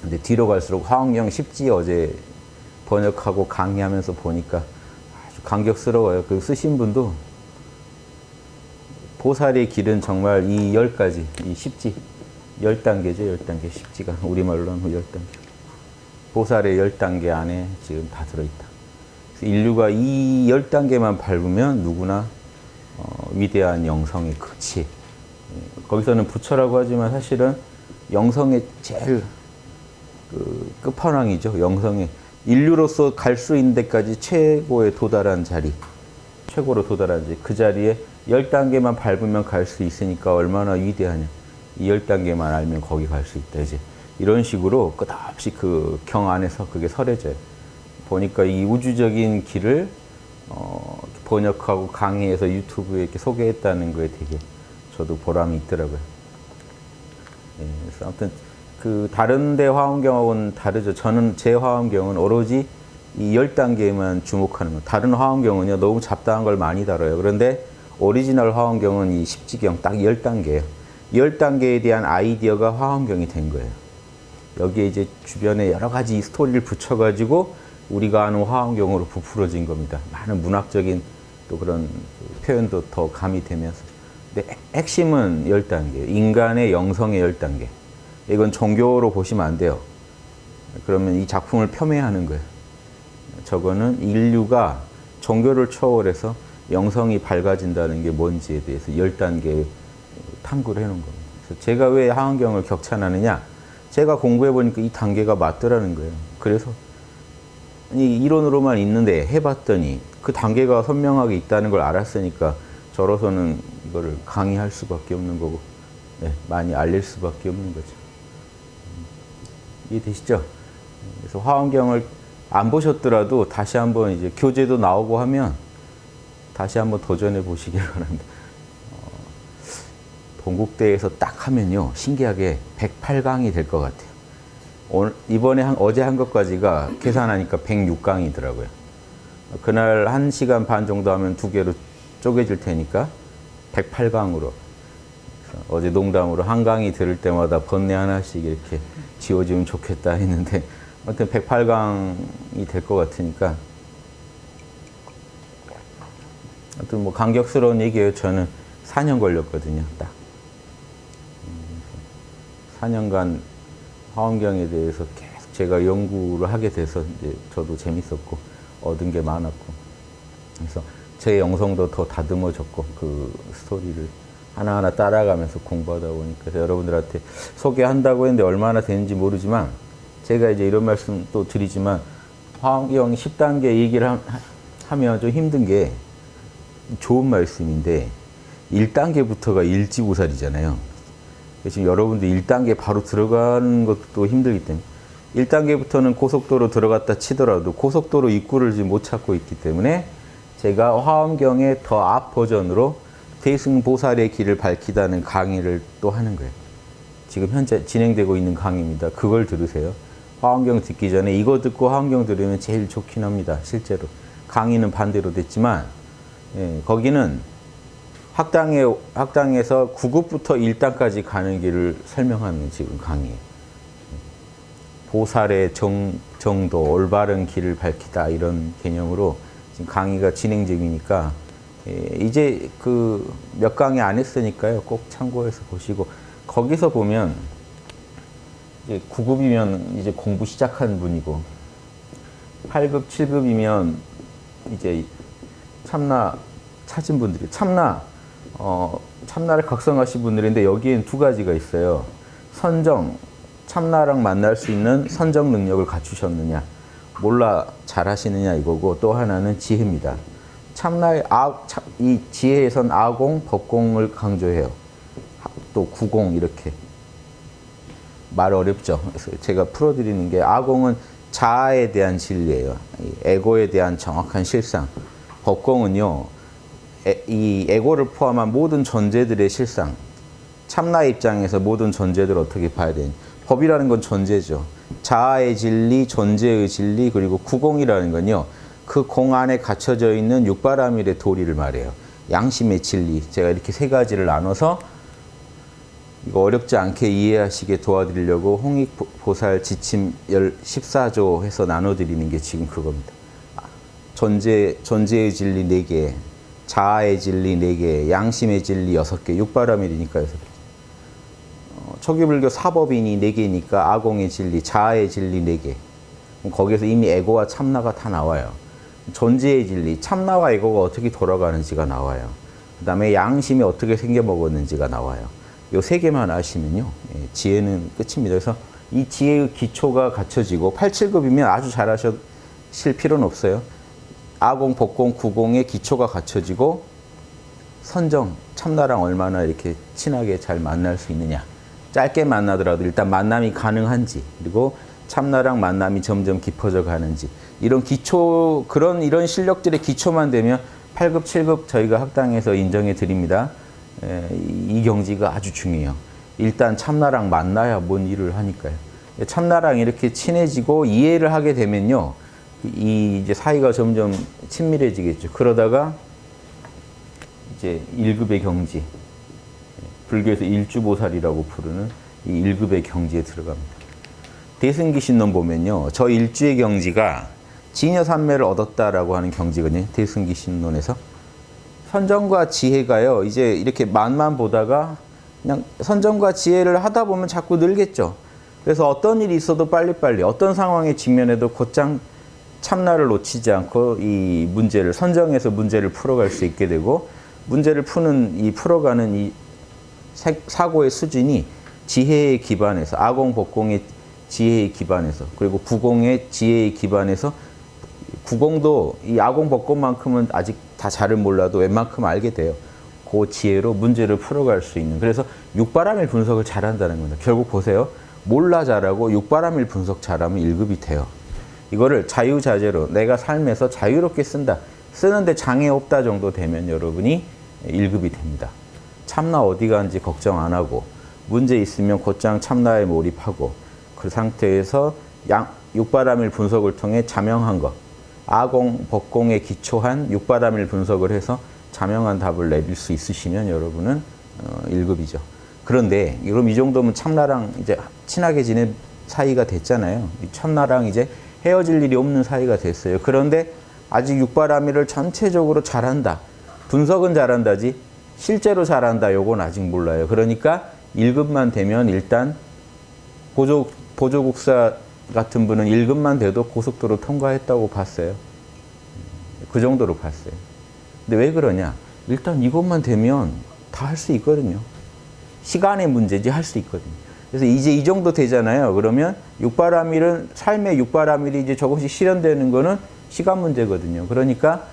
근데 뒤로 갈수록 화엄경 십지 어제 번역하고 강의하면서 보니까 아주 감격스러워요. 그 쓰신 분도 보살의 길은 정말 이 10가지, 이 십지, 10단계죠. 10단계. 십지가 우리말로는 10단계. 보살의 10단계 안에 지금 다 들어있다. 인류가 이 10단계만 밟으면 누구나 위대한 영성의 극치. 거기서는 부처라고 하지만 사실은 영성의 제일 끝판왕이죠. 영성의 인류로서 갈 수 있는 데까지 최고에 도달한 자리, 최고로 도달한 자리. 그 자리에 10단계만 밟으면 갈 수 있으니까 얼마나 위대하냐. 이 10단계만 알면 거기 갈 수 있다. 이제 이런 식으로 끝없이 그 경 안에서 그게 설해져요. 보니까 이 우주적인 길을 번역하고 강의해서 유튜브에 이렇게 소개했다는 거에 되게 저도 보람이 있더라고요. 예, 그래서 아무튼 그 다른 데 화엄경하고는 다르죠. 저는 제 화엄경은 오로지 이 10단계만 주목하는 거. 다른 화엄경은요 너무 잡다한 걸 많이 다뤄요. 그런데 오리지널 화엄경은 이 십지경 딱 10단계예요. 10단계에 대한 아이디어가 화엄경이 된 거예요. 여기에 이제 주변에 여러 가지 스토리를 붙여가지고 우리가 아는 화엄경으로 부풀어진 겁니다. 많은 문학적인 또 그런 표현도 더 가미되면서. 근데 핵심은 10단계예요. 인간의 영성의 10단계. 이건 종교로 보시면 안 돼요. 그러면 이 작품을 폄훼하는 거예요. 저거는 인류가 종교를 초월해서 영성이 밝아진다는 게 뭔지에 대해서 10단계 탐구를 해놓은 겁니다. 그래서 제가 왜 화엄경을 격찬하느냐? 제가 공부해보니까 이 단계가 맞더라는 거예요. 그래서 이 이론으로만 있는데 해봤더니 그 단계가 선명하게 있다는 걸 알았으니까 저로서는 이거를 강의할 수밖에 없는 거고, 네, 많이 알릴 수밖에 없는 거죠. 이해되시죠? 그래서 화엄경을 안 보셨더라도 다시 한번 이제 교재도 나오고 하면 다시 한번 도전해 보시길 바랍니다. 동국대에서 딱 하면요, 신기하게 108강이 될 것 같아요. 이번에 어제 한 것까지가 계산하니까 106강이더라고요. 그날 1시간 반 정도 하면 2개로 쪼개질 테니까 108강으로. 어제 농담으로 한 강의 들을 때마다 번뇌 하나씩 이렇게 지워지면 좋겠다 했는데 아무튼 108강이 될 것 같으니까 아무튼 뭐 감격스러운 얘기예요. 저는 4년 걸렸거든요. 딱 4년간 화엄경에 대해서 계속 제가 연구를 하게 돼서 이제 저도 재밌었고 얻은 게 많았고, 그래서 제 영성도 더 다듬어졌고 그 스토리를 하나하나 따라가면서 공부하다 보니까. 그래서 여러분들한테 소개한다고 했는데 얼마나 되는지 모르지만 제가 이제 이런 말씀 또 드리지만 화엄경 10단계 얘기를 하면 좀 힘든 게 좋은 말씀인데 1단계부터가 일지보살이잖아요. 지금 여러분들 1단계 바로 들어가는 것도 힘들기 때문에 1단계부터는 고속도로 들어갔다 치더라도 고속도로 입구를 지금 못 찾고 있기 때문에 제가 화엄경의 더 앞 버전으로 대승보살의 길을 밝히다는 강의를 또 하는 거예요. 지금 현재 진행되고 있는 강의입니다. 그걸 들으세요. 화엄경 듣기 전에 이거 듣고 화엄경 들으면 제일 좋긴 합니다. 실제로. 강의는 반대로 됐지만, 예, 거기는 학당에서 9급부터 1단까지 가는 길을 설명하는 지금 강의예요. 보살의 정도, 올바른 길을 밝히다, 이런 개념으로 지금 강의가 진행 중이니까, 예, 이제 그 몇 강의 안 했으니까요. 꼭 참고해서 보시고, 거기서 보면 이제 9급이면 이제 공부 시작한 분이고 8급, 7급이면 이제 참나 찾은 분들이 참나를 각성하신 분들인데 여기엔 두 가지가 있어요. 선정, 참나랑 만날 수 있는 선정 능력을 갖추셨느냐, 몰라 잘하시느냐 이거고, 또 하나는 지혜입니다. 참나의 이 지혜에선 아공, 법공을 강조해요. 또 구공, 이렇게 말 어렵죠. 그래서 제가 풀어드리는 게, 아공은 자아에 대한 진리예요. 에고에 대한 정확한 실상. 법공은요, 이 에고를 포함한 모든 존재들의 실상. 참나의 입장에서 모든 존재들을 어떻게 봐야 되는지. 법이라는 건 존재죠. 자아의 진리, 존재의 진리, 그리고 구공이라는 건요, 그 공 안에 갇혀져 있는 육바라밀의 도리를 말해요. 양심의 진리. 제가 이렇게 세 가지를 나눠서 이거 어렵지 않게 이해하시게 도와드리려고 홍익보살 지침 14조 해서 나눠드리는 게 지금 그겁니다. 존재의 진리 4개, 자아의 진리 4개, 양심의 진리 6개, 육바라밀이니까 6개. 초기불교 사법인이 4개니까 아공의 진리, 자아의 진리 4개. 거기에서 이미 에고와 참나가 다 나와요. 존재의 진리, 참나와 에고가 어떻게 돌아가는지가 나와요. 그 다음에 양심이 어떻게 생겨먹었는지가 나와요. 요 3개만 아시면요, 지혜는 끝입니다. 그래서 이 지혜의 기초가 갖춰지고 8, 7급이면 아주 잘하실 필요는 없어요. 아공, 법공, 구공의 기초가 갖춰지고 선정, 참나랑 얼마나 이렇게 친하게 잘 만날 수 있느냐. 짧게 만나더라도 일단 만남이 가능한지, 그리고 참나랑 만남이 점점 깊어져 가는지, 이런 기초, 이런 실력들의 기초만 되면 8급, 7급 저희가 학당에서 인정해 드립니다. 이 경지가 아주 중요해요. 일단 참나랑 만나야 뭔 일을 하니까요. 참나랑 이렇게 친해지고 이해를 하게 되면요, 이제 사이가 점점 친밀해지겠죠. 그러다가 이제 1급의 경지, 불교에서 일주보살이라고 부르는 이 1급의 경지에 들어갑니다. 대승기신론 보면요, 저 일주의 경지가 진여산매를 얻었다라고 하는 경지거든요. 대승기신론에서 선정과 지혜가요, 이제 이렇게 만만 보다가 그냥 선정과 지혜를 하다 보면 자꾸 늘겠죠. 그래서 어떤 일이 있어도 빨리빨리, 어떤 상황에 직면해도 곧장 참나를 놓치지 않고 이 문제를, 선정해서 문제를 풀어갈 수 있게 되고, 문제를 풀어가는 이 사고의 수준이 지혜에 기반해서, 아공, 법공의 지혜에 기반해서, 그리고 구공의 지혜에 기반해서, 구공도 이 아공, 법공만큼은 아직 다 잘은 몰라도 웬만큼 알게 돼요. 그 지혜로 문제를 풀어갈 수 있는. 그래서 육바라밀 분석을 잘한다는 겁니다. 결국 보세요. 몰라 잘하고 육바라밀 분석 잘하면 1급이 돼요. 이거를 자유자재로 내가 삶에서 자유롭게 쓴다. 쓰는데 장애 없다 정도 되면 여러분이 1급이 됩니다. 참나 어디 가는지 걱정 안 하고, 문제 있으면 곧장 참나에 몰입하고, 그 상태에서 육바라밀 분석을 통해 자명한 것, 아공, 법공에 기초한 육바라밀 분석을 해서 자명한 답을 내릴 수 있으시면 여러분은 1급이죠. 그런데 그럼 이 정도면 참나랑 이제 친하게 지낸 사이가 됐잖아요. 참나랑 이제 헤어질 일이 없는 사이가 됐어요. 그런데 아직 육바라밀을 전체적으로 잘한다. 분석은 잘한다지 실제로 잘한다. 요건 아직 몰라요. 그러니까 1급만 되면 일단 보조국사 같은 분은 1급만 돼도 고속도로 통과했다고 봤어요. 그 정도로 봤어요. 근데 왜 그러냐? 일단 이것만 되면 다 할 수 있거든요. 시간의 문제지 할 수 있거든요. 그래서 이제 이 정도 되잖아요. 그러면 육바라밀은, 삶의 육바라밀이 이제 조금씩 실현되는 거는 시간 문제거든요. 그러니까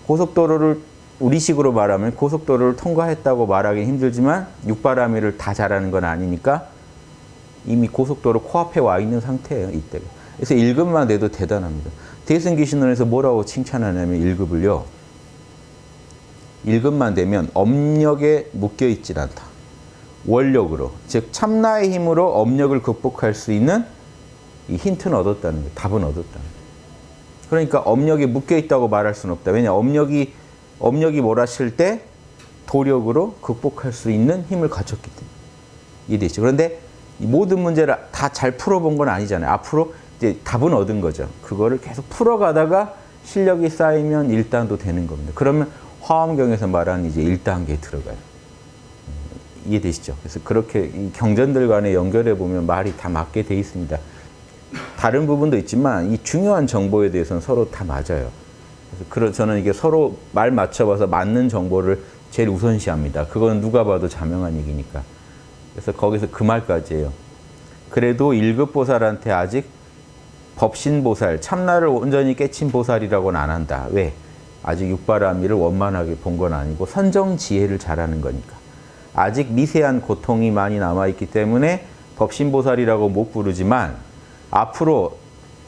고속도로를, 우리식으로 말하면 고속도로를 통과했다고 말하기 힘들지만 육바라밀을 다 잘하는 건 아니니까 이미 고속도로 코앞에 와 있는 상태예요, 이때가. 그래서 1급만 돼도 대단합니다. 대승기신론에서 뭐라고 칭찬하냐면 1급을요. 1급만 되면 업력에 묶여 있질 않다. 원력으로, 즉 참나의 힘으로 업력을 극복할 수 있는 이 힌트는 얻었다는 거예요. 답은 얻었다는 거예요. 그러니까 업력에 묶여 있다고 말할 수는 없다. 왜냐, 업력이 몰아칠 때 도력으로 극복할 수 있는 힘을 갖췄기 때문에. 이해되시죠? 그런데 이 모든 문제를 다 잘 풀어본 건 아니잖아요. 앞으로 이제 답은 얻은 거죠. 그거를 계속 풀어가다가 실력이 쌓이면 1단도 되는 겁니다. 그러면 화엄경에서 말하는 이제 1단계에 들어가요. 이해되시죠? 그래서 그렇게 이 경전들 간에 연결해 보면 말이 다 맞게 돼 있습니다. 다른 부분도 있지만 이 중요한 정보에 대해서는 서로 다 맞아요. 그래서 저는 이게 서로 말 맞춰봐서 맞는 정보를 제일 우선시합니다. 그건 누가 봐도 자명한 얘기니까. 그래서 거기서 그 말까지예요. 그래도 1급 보살한테 아직 법신보살, 참나를 온전히 깨친 보살이라고는 안 한다. 왜? 아직 육바라밀을 원만하게 본 건 아니고 선정지혜를 잘하는 거니까. 아직 미세한 고통이 많이 남아있기 때문에 법신보살이라고 못 부르지만 앞으로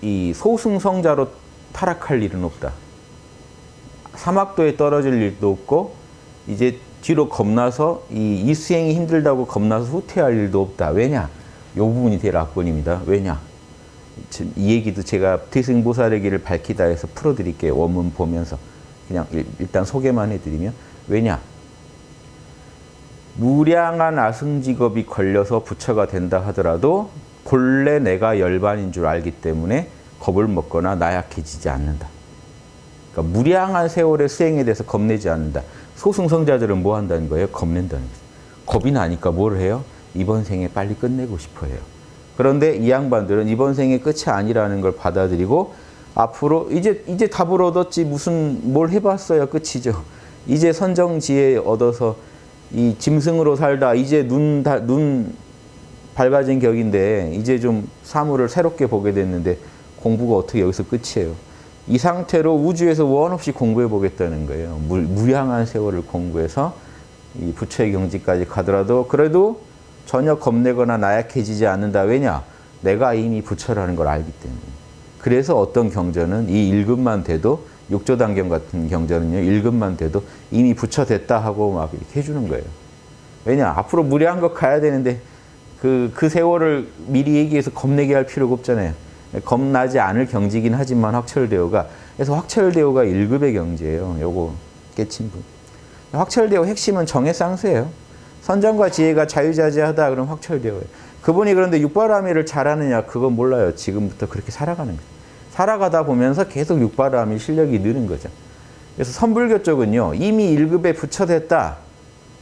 이 소승성자로 타락할 일은 없다. 사막도에 떨어질 일도 없고 이제 뒤로 겁나서 이 수행이 힘들다고 겁나서 후퇴할 일도 없다. 왜냐? 이 부분이 제일 악권입니다. 왜냐? 이 얘기도 제가 대승보살의 길을 밝히다 해서 풀어드릴게요. 원문 보면서. 그냥 일단 소개만 해드리면. 왜냐? 무량한 아승직업이 걸려서 부처가 된다 하더라도 본래 내가 열반인 줄 알기 때문에 겁을 먹거나 나약해지지 않는다. 그러니까 무량한 세월의 수행에 대해서 겁내지 않는다. 소승성자들은 뭐 한다는 거예요? 겁낸다는 거죠. 겁이 나니까 뭘 해요? 이번 생에 빨리 끝내고 싶어 해요. 그런데 이 양반들은 이번 생의 끝이 아니라는 걸 받아들이고 앞으로 이제 답을 얻었지 무슨 뭘 해봤어야 끝이죠. 이제 선정지혜 얻어서 이 짐승으로 살다 이제 눈 밝아진 격인데 이제 좀 사물을 새롭게 보게 됐는데 공부가 어떻게 여기서 끝이에요. 이 상태로 우주에서 원 없이 공부해 보겠다는 거예요. 무량한 세월을 공부해서 이 부처의 경지까지 가더라도 그래도 전혀 겁내거나 나약해지지 않는다. 왜냐? 내가 이미 부처라는 걸 알기 때문에. 그래서 어떤 경전은 이 1급만 돼도 육조단경 같은 경전은요. 1급만 돼도 이미 부처 됐다 하고 막 이렇게 해주는 거예요. 왜냐? 앞으로 무량한 것 가야 되는데 그 세월을 미리 얘기해서 겁내게 할 필요가 없잖아요. 겁나지 않을 경지긴 하지만 확철대오가 그래서 확철대오가 1급의 경지예요. 요거 깨친 분. 확철대오 핵심은 정해쌍수예요. 선정과 지혜가 자유자재하다 그러면 확철대오예요. 그분이 그런데 육바라밀을 잘하느냐 그건 몰라요. 지금부터 그렇게 살아가는 거예요. 살아가다 보면서 계속 육바라밀 실력이 느는 거죠. 그래서 선불교 쪽은요. 이미 1급에 부처됐다.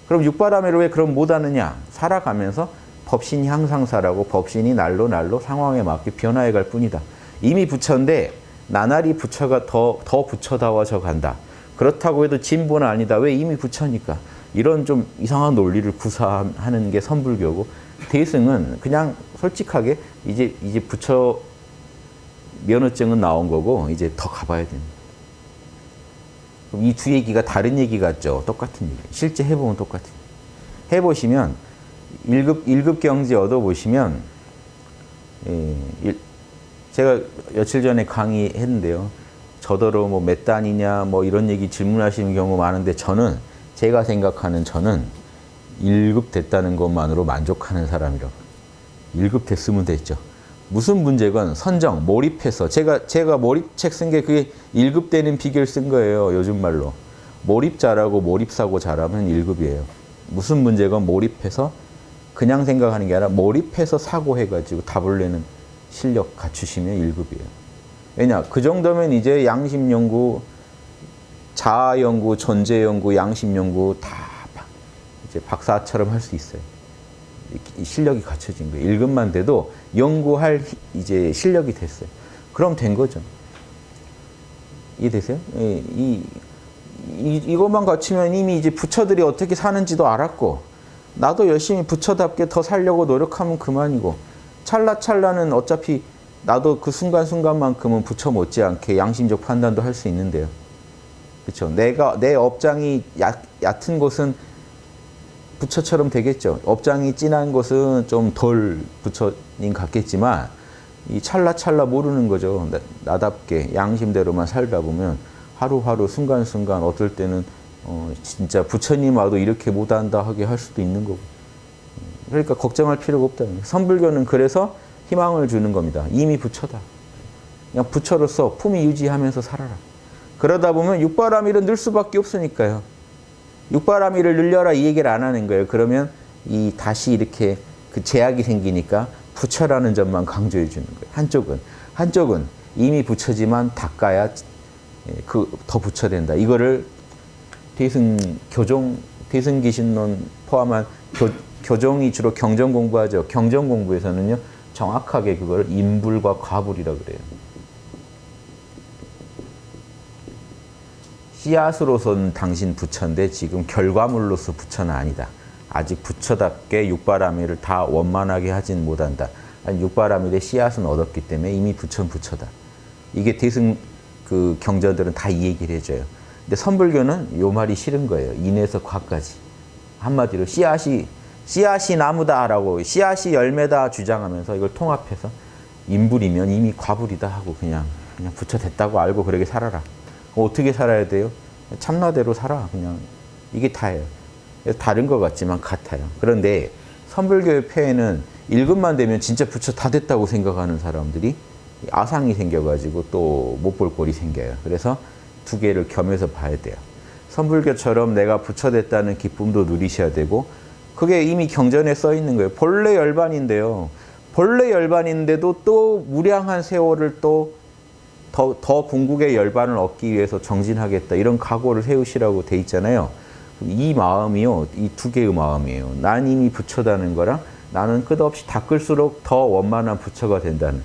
그럼 육바라밀을 왜 그럼 못하느냐. 살아가면서 법신이 항상사라고 법신이 날로 상황에 맞게 변화해 갈 뿐이다. 이미 부처인데 나날이 부처가 더 부처다워져 간다. 그렇다고 해도 진보는 아니다. 왜 이미 부처니까. 이런 좀 이상한 논리를 구사하는 게 선불교고 대승은 그냥 솔직하게 이제 부처 면허증은 나온 거고 이제 더 가봐야 됩니다. 그럼 이 두 얘기가 다른 얘기 같죠? 똑같은 얘기. 실제 해보면 똑같아요. 해보시면 1급 경지 얻어보시면 제가 며칠 전에 강의했는데요. 저더러 뭐 몇 단이냐 뭐 이런 얘기 질문하시는 경우 많은데 제가 생각하는 저는 1급 됐다는 것만으로 만족하는 사람이라고. 1급 됐으면 됐죠. 무슨 문제건 선정, 몰입해서 제가 몰입책 쓴 게 그게 1급 되는 비결 쓴 거예요. 요즘 말로. 몰입 잘하고 몰입사고 잘하면 1급이에요. 무슨 문제건 몰입해서 그냥 생각하는 게 아니라 몰입해서 사고해가지고 답을 내는 실력 갖추시면 1급이에요. 왜냐? 그 정도면 이제 양심 연구, 자아 연구, 존재 연구, 양심 연구 다 이제 박사처럼 할 수 있어요. 실력이 갖춰진 거예요. 1급만 돼도 연구할 이제 실력이 됐어요. 그럼 된 거죠. 이해되세요? 이것만 갖추면 이미 이제 부처들이 어떻게 사는지도 알았고, 나도 열심히 부처답게 더 살려고 노력하면 그만이고, 찰나찰나는 어차피 나도 그 순간순간만큼은 부처 못지않게 양심적 판단도 할 수 있는데요. 그렇죠? 내 업장이 얕은 곳은 부처처럼 되겠죠. 업장이 진한 곳은 좀 덜 부처님 같겠지만 이 찰나찰나 모르는 거죠. 나답게 양심대로만 살다 보면 하루하루 순간순간 어떨 때는 진짜 부처님 와도 이렇게 못한다 하게 할 수도 있는 거고. 그러니까 걱정할 필요가 없다는 거예요. 선불교는 그래서 희망을 주는 겁니다. 이미 부처다. 그냥 부처로서 품위 유지하면서 살아라. 그러다 보면 육바라밀은 늘 수밖에 없으니까요. 육바라밀을 늘려라 이 얘기를 안 하는 거예요. 그러면 다시 이렇게 그 제약이 생기니까 부처라는 점만 강조해 주는 거예요. 한쪽은 이미 부처지만 닦아야 더 부처 된다. 이거를 대승기신론 포함한 교종이 주로 경전 공부하죠. 경전 공부에서는요, 정확하게 그걸 인불과 과불이라고 그래요. 씨앗으로서는 당신 부처인데 지금 결과물로서 부처는 아니다. 아직 부처답게 육바라밀을 다 원만하게 하진 못한다. 아니, 육바라밀의 씨앗은 얻었기 때문에 이미 부처는 부처다. 이게 대승 그 경전들은 다 이 얘기를 해줘요. 근데 선불교는 요 말이 싫은 거예요. 인에서 과까지. 한마디로 씨앗이 나무다라고, 씨앗이 열매다 주장하면서 이걸 통합해서 인불이면 이미 과불이다 하고 그냥 부처 됐다고 알고 그렇게 살아라. 어떻게 살아야 돼요? 참나대로 살아. 그냥 이게 다예요. 다른 것 같지만 같아요. 그런데 선불교의 폐해는 1급만 되면 진짜 부처 다 됐다고 생각하는 사람들이 아상이 생겨가지고 또 못 볼 꼴이 생겨요. 그래서 두 개를 겸해서 봐야 돼요. 선불교처럼 내가 부처 됐다는 기쁨도 누리셔야 되고, 그게 이미 경전에 써 있는 거예요. 본래 열반인데요. 본래 열반인데도 또 무량한 세월을 또 더 궁극의 열반을 얻기 위해서 정진하겠다. 이런 각오를 세우시라고 돼 있잖아요. 이 마음이요. 이 두 개의 마음이에요. 난 이미 부처다는 거랑 나는 끝없이 닦을수록 더 원만한 부처가 된다는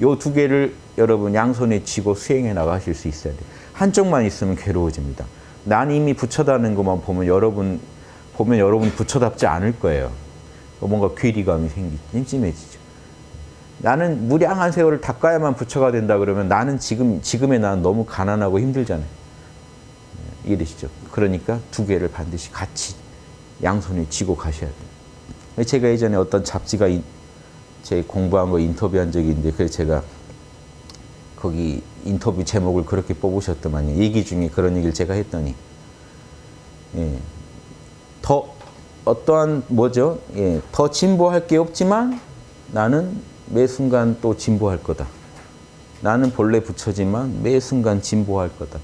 요 두 개를 여러분 양손에 쥐고 수행해 나가실 수 있어야 돼요. 한쪽만 있으면 괴로워집니다. 난 이미 부처다는 것만 보면 여러분 부처답지 않을 거예요. 뭔가 괴리감이 찜찜해지죠. 나는 무량한 세월을 닦아야만 부처가 된다 그러면 나는 지금의 나는 너무 가난하고 힘들잖아요. 이해되시죠? 그러니까 두 개를 반드시 같이 양손에 쥐고 가셔야 돼요. 제가 예전에 어떤 잡지가 제 공부한 거 인터뷰한 적이 있는데 그래서 제가 거기 인터뷰 제목을 그렇게 뽑으셨더만요. 얘기 중에 그런 얘기를 제가 했더니 더 어떠한 뭐죠? 더 진보할 게 없지만 나는 매 순간 또 진보할 거다. 나는 본래 부처지만 매 순간 진보할 거다.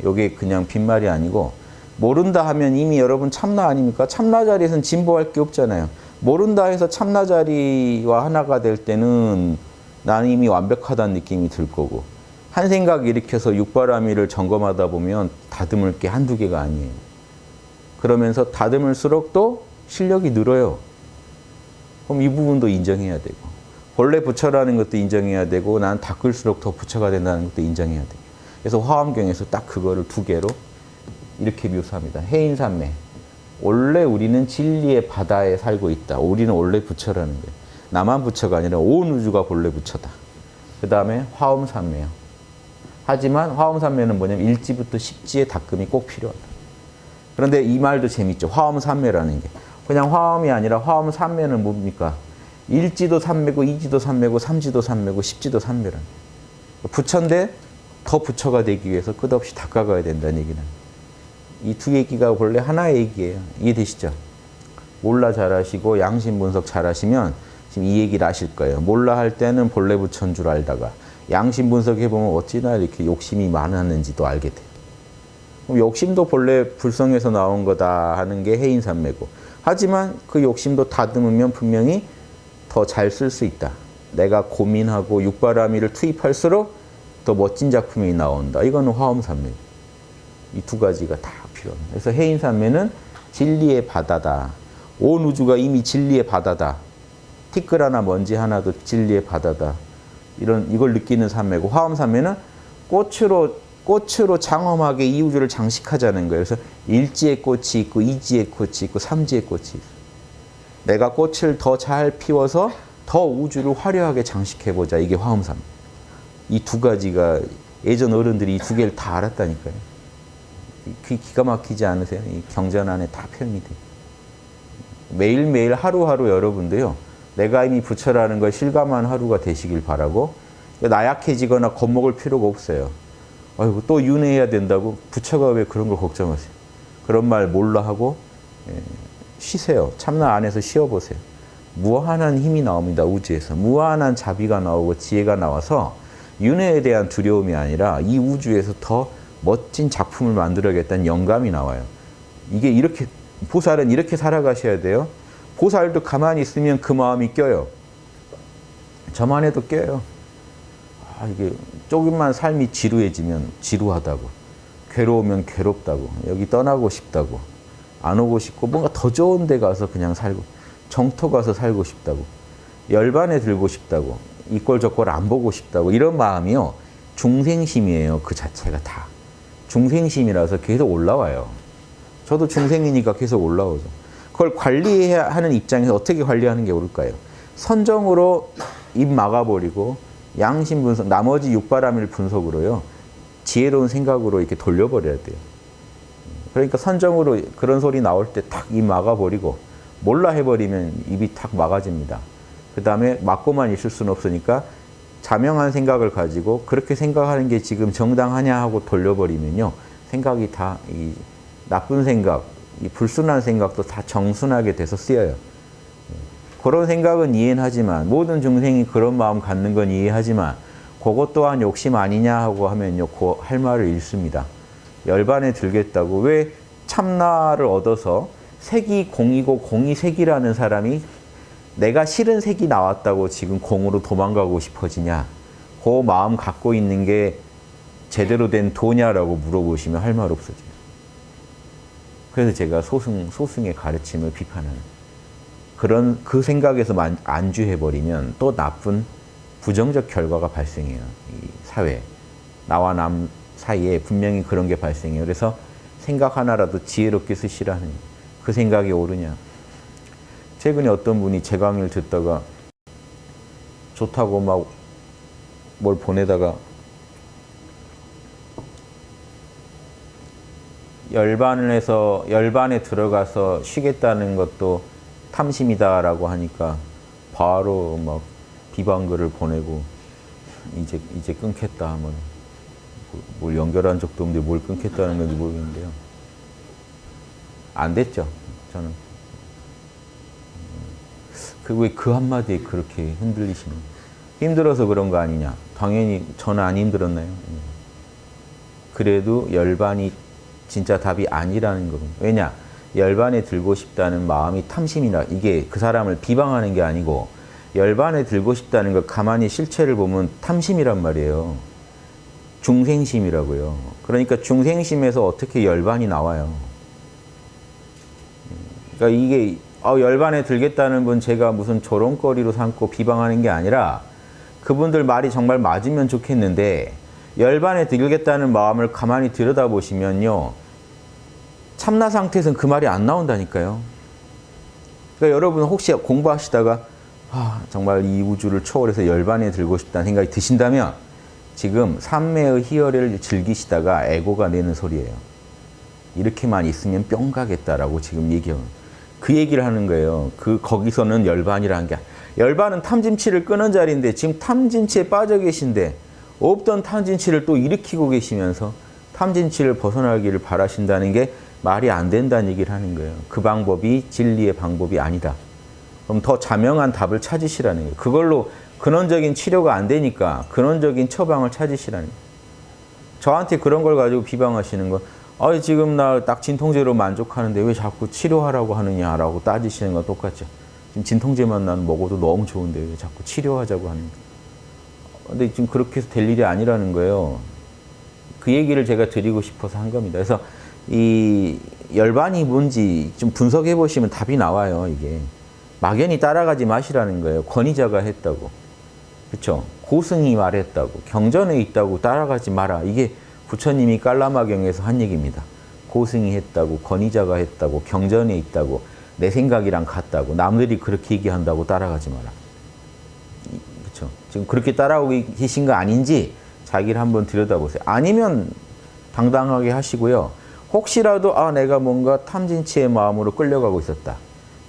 이게 그냥 빈말이 아니고 모른다 하면 이미 여러분 참나 아닙니까? 참나 자리에서는 진보할 게 없잖아요. 모른다 해서 참나 자리와 하나가 될 때는 나는 이미 완벽하다는 느낌이 들 거고 한 생각 일으켜서 육바라밀을 점검하다 보면 다듬을 게 한두 개가 아니에요. 그러면서 다듬을수록 또 실력이 늘어요. 그럼 이 부분도 인정해야 되고 본래 부처라는 것도 인정해야 되고 난 닦을수록 더 부처가 된다는 것도 인정해야 돼요. 그래서 화엄경에서 딱 그거를 두 개로 이렇게 묘사합니다. 해인산매. 원래 우리는 진리의 바다에 살고 있다. 우리는 원래 부처라는 거예요. 나만 부처가 아니라 온 우주가 본래 부처다. 그 다음에 화엄산매요. 하지만 화엄산매는 뭐냐면 1지부터 10지의 닦음이 꼭 필요하다. 그런데 이 말도 재밌죠. 화엄산매라는 게. 그냥 화엄이 아니라 화엄산매는 뭡니까? 1지도 산매고 2지도 산매고 3지도 산매고 10지도 산매라는 거예요. 부처인데 더 부처가 되기 위해서 끝없이 닦아가야 된다는 얘기는. 이 두 얘기가 원래 하나의 얘기예요. 이해되시죠? 몰라 잘하시고 양심 분석 잘하시면 지금 이 얘기를 아실 거예요. 몰라 할 때는 본래 부처인 줄 알다가 양심 분석해보면 어찌나 이렇게 욕심이 많았는지도 알게 돼요. 그럼 욕심도 본래 불성에서 나온 거다 하는 게 해인산매고 하지만 그 욕심도 다듬으면 분명히 더 잘 쓸 수 있다. 내가 고민하고 육바라밀을 투입할수록 더 멋진 작품이 나온다. 이거는 화엄산매. 이 두 가지가 다 필요합니다. 그래서 해인산매는 진리의 바다다. 온 우주가 이미 진리의 바다다. 티끌 하나 먼지 하나도 진리의 바다다. 이걸 느끼는 산매고 화엄산매는 꽃으로 장엄하게 이 우주를 장식하자는 거예요. 그래서 1지의 꽃이 있고 2지의 꽃이 있고 3지의 꽃이 있어요. 내가 꽃을 더 잘 피워서 더 우주를 화려하게 장식해보자. 이게 화엄산매. 이 두 가지가 예전 어른들이 이 두 개를 다 알았다니까요. 기가 막히지 않으세요? 이 경전 안에 다 표현이 돼요. 매일매일 하루하루 여러분도요. 내가 이미 부처라는 걸 실감한 하루가 되시길 바라고 나약해지거나 겁먹을 필요가 없어요. 아이고 또 윤회해야 된다고 부처가 왜 그런 걸 걱정하세요. 그런 말 몰라 하고 쉬세요. 참나 안에서 쉬어보세요. 무한한 힘이 나옵니다. 우주에서. 무한한 자비가 나오고 지혜가 나와서 윤회에 대한 두려움이 아니라 이 우주에서 더 멋진 작품을 만들어야겠다는 영감이 나와요. 이게 이렇게 보살은 이렇게 살아가셔야 돼요. 보살도 가만히 있으면 그 마음이 껴요. 저만 해도 껴요. 이게 조금만 삶이 지루해지면 지루하다고, 괴로우면 괴롭다고, 여기 떠나고 싶다고, 안 오고 싶고 뭔가 더 좋은 데 가서 그냥 살고, 정토 가서 살고 싶다고, 열반에 들고 싶다고, 이 꼴 저 꼴 안 보고 싶다고, 이런 마음이요. 중생심이에요. 그 자체가 다. 중생심이라서 계속 올라와요. 저도 중생이니까 계속 올라오죠. 그걸 관리해야 하는 입장에서 어떻게 관리하는 게 옳을까요? 선정으로 입 막아버리고 양심 분석, 나머지 육바라밀 분석으로요. 지혜로운 생각으로 이렇게 돌려버려야 돼요. 그러니까 선정으로 그런 소리 나올 때 탁 입 막아버리고 몰라 해버리면 입이 탁 막아집니다. 그 다음에 막고만 있을 수는 없으니까 자명한 생각을 가지고 그렇게 생각하는 게 지금 정당하냐 하고 돌려버리면요. 생각이 다 이 나쁜 생각, 이 불순한 생각도 다 정순하게 돼서 쓰여요. 그런 생각은 이해는 하지만 모든 중생이 그런 마음 갖는 건 이해하지만 그것 또한 욕심 아니냐 하고 하면요. 그 할 말을 잃습니다. 열반에 들겠다고 왜 참나를 얻어서 색이 공이고 공이 색이라는 사람이 내가 싫은 색이 나왔다고 지금 공으로 도망가고 싶어지냐? 그 마음 갖고 있는 게 제대로 된 도냐라고 물어보시면 할 말 없어져요. 그래서 제가 소승의 가르침을 비판하는 그런 그 생각에서만 안주해버리면 또 나쁜 부정적 결과가 발생해요. 이 사회 나와 남 사이에 분명히 그런 게 발생해요. 그래서 생각 하나라도 지혜롭게 쓰시라는 그 생각이 옳으냐. 최근에 어떤 분이 제 강의를 듣다가 좋다고 막 뭘 보내다가 열반에 들어가서 쉬겠다는 것도 탐심이다라고 하니까 바로 막 비방글을 보내고 이제 끊겠다 하면 뭘 연결한 적도 없는데 뭘 끊겠다는 건지 모르겠는데요. 안 됐죠. 저는. 왜 그 한마디에 그렇게 흔들리시는 힘들어서 그런 거 아니냐. 당연히 저는 안 힘들었나요? 그래도 열반이 진짜 답이 아니라는 겁니다. 왜냐? 열반에 들고 싶다는 마음이 탐심이나 이게 그 사람을 비방하는 게 아니고 열반에 들고 싶다는 걸 가만히 실체를 보면 탐심이란 말이에요. 중생심이라고요. 그러니까 중생심에서 어떻게 열반이 나와요. 그러니까 이게 열반에 들겠다는 분 제가 무슨 조롱거리로 삼고 비방하는 게 아니라 그분들 말이 정말 맞으면 좋겠는데 열반에 들겠다는 마음을 가만히 들여다보시면요. 참나 상태에서는 그 말이 안 나온다니까요. 그러니까 여러분 혹시 공부하시다가 정말 이 우주를 초월해서 열반에 들고 싶다는 생각이 드신다면 지금 삼매의 희열을 즐기시다가 에고가 내는 소리예요. 이렇게만 있으면 뿅 가겠다라고 지금 얘기해요. 그 얘기를 하는 거예요. 거기서는 열반이라는 게 열반은 탐진치를 끄는 자리인데 지금 탐진치에 빠져 계신데 없던 탐진치를 또 일으키고 계시면서 탐진치를 벗어나기를 바라신다는 게 말이 안 된다는 얘기를 하는 거예요. 그 방법이 진리의 방법이 아니다. 그럼 더 자명한 답을 찾으시라는 거예요. 그걸로 근원적인 치료가 안 되니까 근원적인 처방을 찾으시라는 거예요. 저한테 그런 걸 가지고 비방하시는 거 지금 나 딱 진통제로 만족하는데 왜 자꾸 치료하라고 하느냐라고 따지시는 건 똑같죠. 지금 진통제만 나는 먹어도 너무 좋은데 왜 자꾸 치료하자고 하는 거예요. 근데 지금 그렇게 해서 될 일이 아니라는 거예요. 그 얘기를 제가 드리고 싶어서 한 겁니다. 그래서 이 열반이 뭔지 좀 분석해 보시면 답이 나와요. 이게 막연히 따라가지 마시라는 거예요. 권위자가 했다고. 그렇죠? 고승이 말했다고. 경전에 있다고 따라가지 마라. 이게 부처님이 깔라마경에서 한 얘기입니다. 고승이 했다고, 권위자가 했다고, 경전에 있다고, 내 생각이랑 같다고, 남들이 그렇게 얘기한다고 따라가지 마라. 그렇죠? 지금 그렇게 따라오고 계신 거 아닌지 자기를 한번 들여다보세요. 아니면 당당하게 하시고요. 혹시라도 내가 뭔가 탐진치의 마음으로 끌려가고 있었다.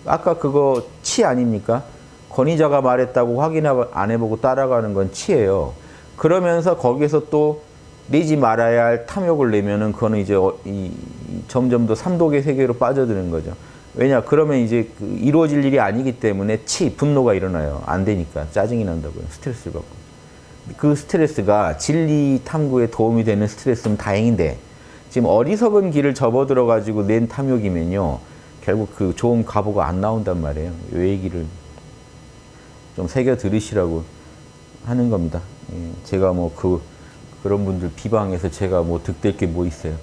아까 그거 치 아닙니까? 권위자가 말했다고 확인 안 해보고 따라가는 건 치예요. 그러면서 거기서 또 내지 말아야 할 탐욕을 내면은 그거는 이제 점점 더 삼독의 세계로 빠져드는 거죠. 왜냐? 그러면 이제 이루어질 일이 아니기 때문에 분노가 일어나요. 안 되니까 짜증이 난다고요. 스트레스를 받고. 그 스트레스가 진리 탐구에 도움이 되는 스트레스면 다행인데 지금 어리석은 길을 접어들어 가지고 낸 탐욕이면요. 결국 그 좋은 가보가 안 나온단 말이에요. 이 얘기를 좀 새겨 들으시라고 하는 겁니다. 제가 뭐 그런 분들 비방해서 제가 뭐 득될 게 뭐 있어요.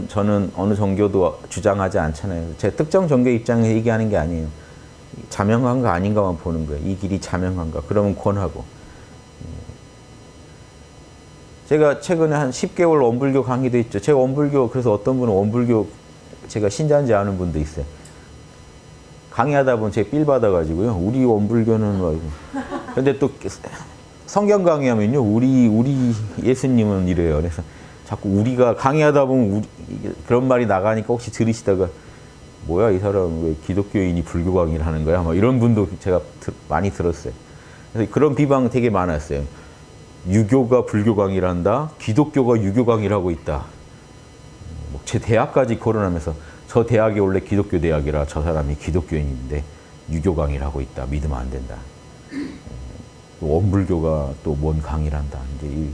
저는 어느 종교도 주장하지 않잖아요. 제 특정 종교 입장에서 얘기하는 게 아니에요. 자명한가 아닌가만 보는 거예요. 이 길이 자명한가. 그러면 권하고. 제가 최근에 한 10개월 원불교 강의도 했죠. 제가 원불교, 그래서 어떤 분은 원불교 제가 신자인지 아는 분도 있어요. 강의하다 보면 제가 삘 받아가지고요. 우리 원불교는 뭐. 근데 또 성경 강의하면요. 우리 예수님은 이래요. 그래서 자꾸 우리가 강의하다 보면 그런 말이 나가니까 혹시 들으시다가 뭐야 이 사람 왜 기독교인이 불교 강의를 하는 거야? 막 이런 분도 제가 많이 들었어요. 그래서 그런 비방 되게 많았어요. 유교가 불교 강의를 한다. 기독교가 유교 강의를 하고 있다. 제 대학까지 거론하면서 저 대학이 원래 기독교 대학이라 저 사람이 기독교인인데 유교 강의를 하고 있다. 믿으면 안 된다. 원불교가 또 뭔 강의를 한다. 이제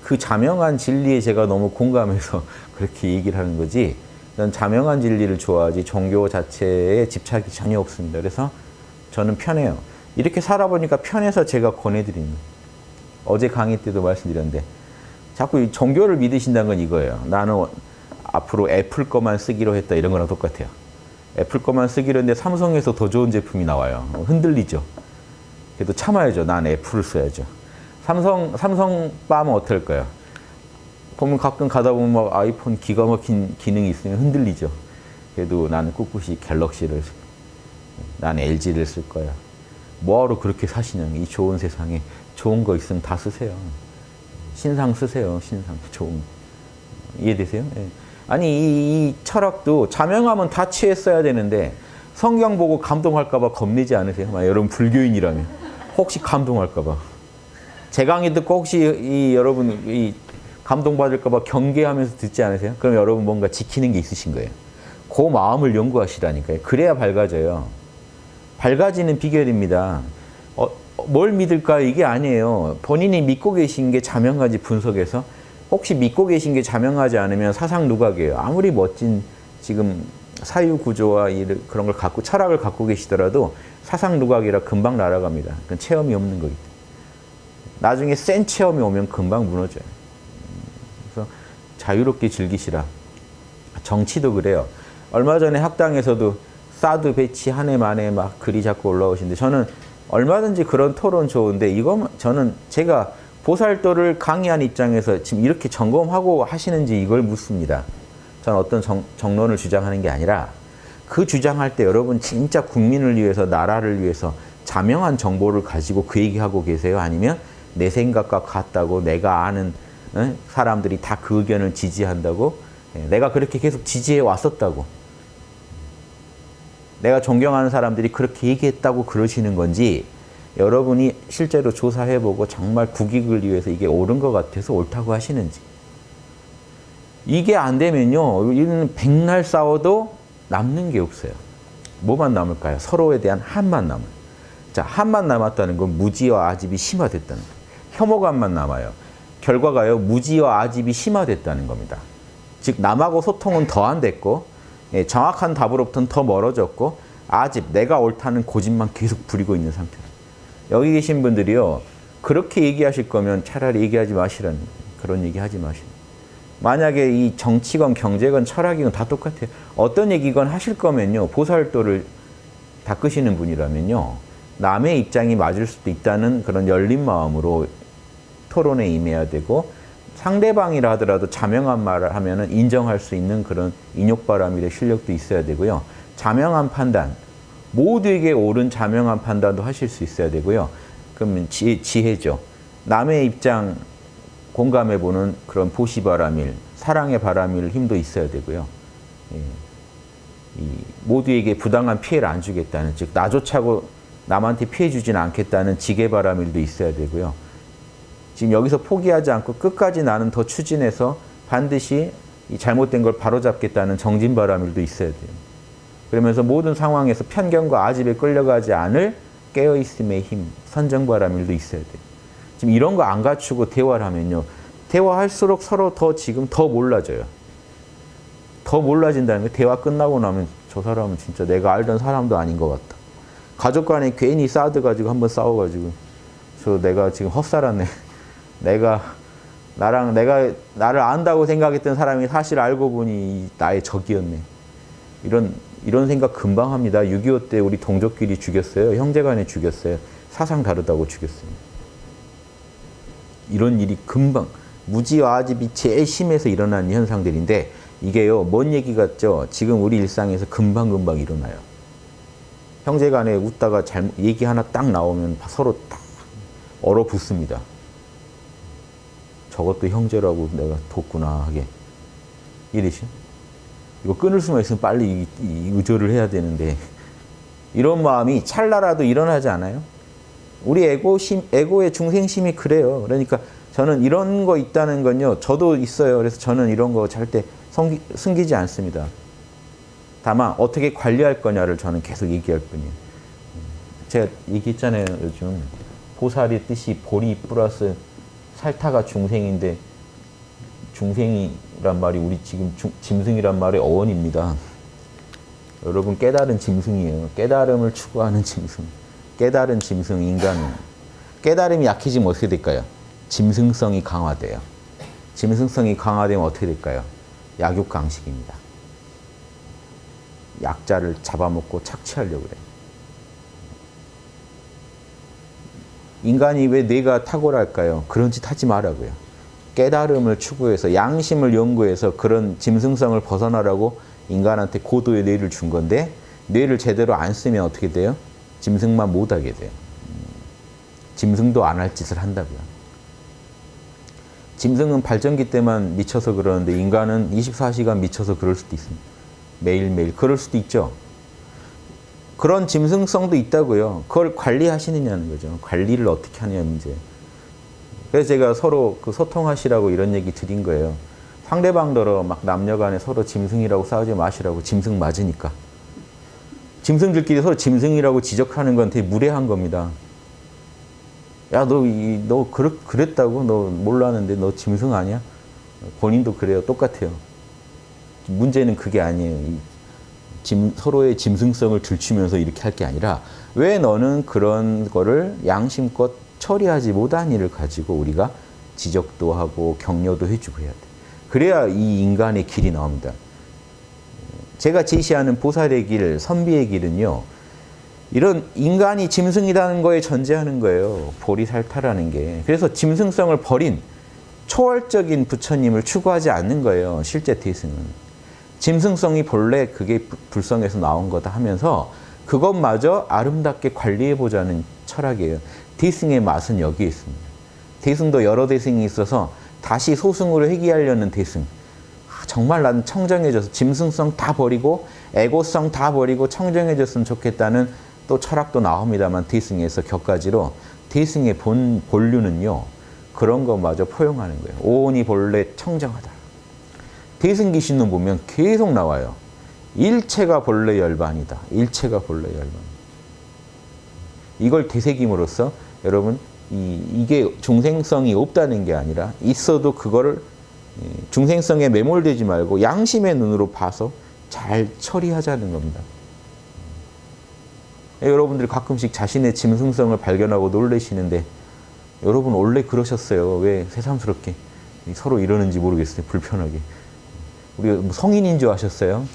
그 자명한 진리에 제가 너무 공감해서 그렇게 얘기를 하는 거지. 난 자명한 진리를 좋아하지 종교 자체에 집착이 전혀 없습니다. 그래서 저는 편해요. 이렇게 살아보니까 편해서 제가 권해드리는 거예요. 어제 강의 때도 말씀드렸는데 자꾸 이 종교를 믿으신다는 건 이거예요. 나는 앞으로 애플 거만 쓰기로 했다 이런 거랑 똑같아요. 애플 거만 쓰기로 했는데 삼성에서 더 좋은 제품이 나와요. 흔들리죠. 그래도 참아야죠. 난 애플을 써야죠. 삼성 빠면 어떨까요? 보면 가끔 가다 보면 막 아이폰 기가 막힌 기능이 있으면 흔들리죠. 그래도 나는 꿋꿋이 갤럭시를 난 LG를 쓸 거야. 뭐하러 그렇게 사시냐면 이 좋은 세상에 좋은 거 있으면 다 쓰세요. 신상 쓰세요. 신상 좋은 거. 이해되세요? 예. 아니 이 철학도 자명하면 다 취했어야 되는데 성경 보고 감동할까 봐 겁내지 않으세요? 여러분 불교인이라면 혹시 감동할까 봐. 제 강의 듣고 혹시 여러분 감동받을까 봐 경계하면서 듣지 않으세요? 그럼 여러분 뭔가 지키는 게 있으신 거예요. 그 마음을 연구하시라니까요. 그래야 밝아져요. 밝아지는 비결입니다. 뭘 믿을까 이게 아니에요. 본인이 믿고 계신 게 자명하지 분석해서 혹시 믿고 계신 게 자명하지 않으면 사상 누각이에요. 아무리 멋진 지금 사유 구조와 그런 걸 갖고 철학을 갖고 계시더라도 사상 누각이라 금방 날아갑니다. 그건 체험이 없는 거기 때문에. 나중에 센 체험이 오면 금방 무너져요. 그래서 자유롭게 즐기시라. 정치도 그래요. 얼마 전에 학당에서도 사드 배치 한 해 만에 막 글이 자꾸 올라오시는데 저는 얼마든지 그런 토론 좋은데 이거 저는 제가 보살도를 강의한 입장에서 지금 이렇게 점검하고 하시는지 이걸 묻습니다. 저는 어떤 정론을 주장하는 게 아니라 그 주장할 때 여러분 진짜 국민을 위해서 나라를 위해서 자명한 정보를 가지고 그 얘기하고 계세요? 아니면 내 생각과 같다고 내가 아는 사람들이 다 그 의견을 지지한다고 내가 그렇게 계속 지지해 왔었다고 내가 존경하는 사람들이 그렇게 얘기했다고 그러시는 건지 여러분이 실제로 조사해보고 정말 국익을 위해서 이게 옳은 것 같아서 옳다고 하시는지 이게 안 되면요 이는 백날 싸워도 남는 게 없어요. 뭐만 남을까요? 서로에 대한 한만 남아요. 자, 한만 남았다는 건 무지와 아집이 심화됐다는 거예요. 혐오감만 남아요. 결과가요 무지와 아집이 심화됐다는 겁니다. 즉 남하고 소통은 더 안 됐고 정확한 답으로부터는 더 멀어졌고 아집, 내가 옳다는 고집만 계속 부리고 있는 상태입니다. 여기 계신 분들이요 그렇게 얘기하실 거면 차라리 얘기하지 마시라는 그런 얘기 하지 마시라는. 만약에 이 정치건 경제건 철학이건 다 똑같아요. 어떤 얘기건 하실 거면요 보살도를 닦으시는 분이라면요 남의 입장이 맞을 수도 있다는 그런 열린 마음으로 토론에 임해야 되고 상대방이라 하더라도 자명한 말을 하면은 인정할 수 있는 그런 인욕바람일의 실력도 있어야 되고요. 자명한 판단, 모두에게 옳은 자명한 판단도 하실 수 있어야 되고요. 그러면 지혜죠. 남의 입장 공감해보는 그런 보시바람일, 사랑의 바람일 힘도 있어야 되고요. 모두에게 부당한 피해를 안 주겠다는, 즉 나조차고 남한테 피해 주지는 않겠다는 지게바람일도 있어야 되고요. 지금 여기서 포기하지 않고 끝까지 나는 더 추진해서 반드시 이 잘못된 걸 바로잡겠다는 정진바람일도 있어야 돼요. 그러면서 모든 상황에서 편견과 아집에 끌려가지 않을 깨어있음의 힘, 선정바람일도 있어야 돼요. 지금 이런 거 안 갖추고 대화를 하면요. 대화할수록 서로 더 지금 더 몰라져요. 더 몰라진다는 게 대화 끝나고 나면 저 사람은 진짜 내가 알던 사람도 아닌 것 같다. 가족 간에 괜히 사드 가지고 한번 싸워가지고 저 내가 지금 헛살았네. 나를 안다고 생각했던 사람이 사실 알고 보니 나의 적이었네. 이런 생각 금방 합니다. 6.25 때 우리 동족끼리 죽였어요. 형제간에 죽였어요. 사상 다르다고 죽였어요. 이런 일이 금방 무지와 아집이 제일 심해서 일어나는 현상들인데 이게요. 뭔 얘기 같죠? 지금 우리 일상에서 금방금방 일어나요. 형제간에 웃다가 얘기 하나 딱 나오면 서로 딱 얼어붙습니다. 저것도 형제라고 내가 뒀구나 하게. 이러시? 이거 끊을 수만 있으면 빨리 의절을 해야 되는데 이런 마음이 찰나라도 일어나지 않아요? 우리 에고의 중생심이 그래요. 그러니까 저는 이런 거 있다는 건요. 저도 있어요. 그래서 저는 이런 거 절대 숨기지 않습니다. 다만 어떻게 관리할 거냐를 저는 계속 얘기할 뿐이에요. 제가 얘기했잖아요. 요즘 보살의 뜻이 보리 플러스 살타가 중생인데 중생이란 말이 우리 지금 짐승이란 말의 어원입니다. 여러분 깨달은 짐승이에요. 깨달음을 추구하는 짐승. 깨달은 짐승 인간은. 깨달음이 약해지면 어떻게 될까요? 짐승성이 강화돼요. 짐승성이 강화되면 어떻게 될까요? 약육강식입니다. 약자를 잡아먹고 착취하려고 그래요. 인간이 왜 뇌가 탁월할까요? 그런 짓 하지 말라고요. 깨달음을 추구해서 양심을 연구해서 그런 짐승성을 벗어나라고 인간한테 고도의 뇌를 준 건데 뇌를 제대로 안 쓰면 어떻게 돼요? 짐승만 못하게 돼요. 짐승도 안 할 짓을 한다고요. 짐승은 발전기 때만 미쳐서 그러는데 인간은 24시간 미쳐서 그럴 수도 있습니다. 매일매일 그럴 수도 있죠. 그런 짐승성도 있다고요. 그걸 관리하시느냐는 거죠. 관리를 어떻게 하느냐 문제. 그래서 제가 서로 그 소통하시라고 이런 얘기 드린 거예요. 상대방더러 막 남녀간에 서로 짐승이라고 싸우지 마시라고. 짐승 맞으니까. 짐승들끼리 서로 짐승이라고 지적하는 건 되게 무례한 겁니다. 야, 너 그랬다고? 너 몰랐는데 너 짐승 아니야? 본인도 그래요. 똑같아요. 문제는 그게 아니에요. 서로의 짐승성을 들추면서 이렇게 할 게 아니라 왜 너는 그런 거를 양심껏 처리하지 못한 일을 가지고 우리가 지적도 하고 격려도 해주고 해야 돼. 그래야 이 인간의 길이 나옵니다. 제가 제시하는 보살의 길, 선비의 길은요. 이런 인간이 짐승이라는 거에 전제하는 거예요. 보리살타라는 게. 그래서 짐승성을 버린 초월적인 부처님을 추구하지 않는 거예요. 실제 대승은. 짐승성이 본래 그게 불성에서 나온 거다 하면서 그것마저 아름답게 관리해보자는 철학이에요. 대승의 맛은 여기에 있습니다. 대승도 여러 대승이 있어서 다시 소승으로 회귀하려는 대승. 정말 난 청정해져서 짐승성 다 버리고 에고성 다 버리고 청정해졌으면 좋겠다는 또 철학도 나옵니다만 대승에서 격가지로 대승의 본류는요. 그런 것마저 포용하는 거예요. 오온이 본래 청정하다. 대승기신론 보면 계속 나와요. 일체가 본래 열반이다. 일체가 본래 열반. 이걸 되새김으로써 여러분 이게 중생성이 없다는 게 아니라 있어도 그거를 중생성에 매몰되지 말고 양심의 눈으로 봐서 잘 처리하자는 겁니다. 여러분들이 가끔씩 자신의 짐승성을 발견하고 놀라시는데 여러분 원래 그러셨어요. 왜 새삼스럽게 서로 이러는지 모르겠어요. 불편하게. 우리가 성인인 줄 아셨어요?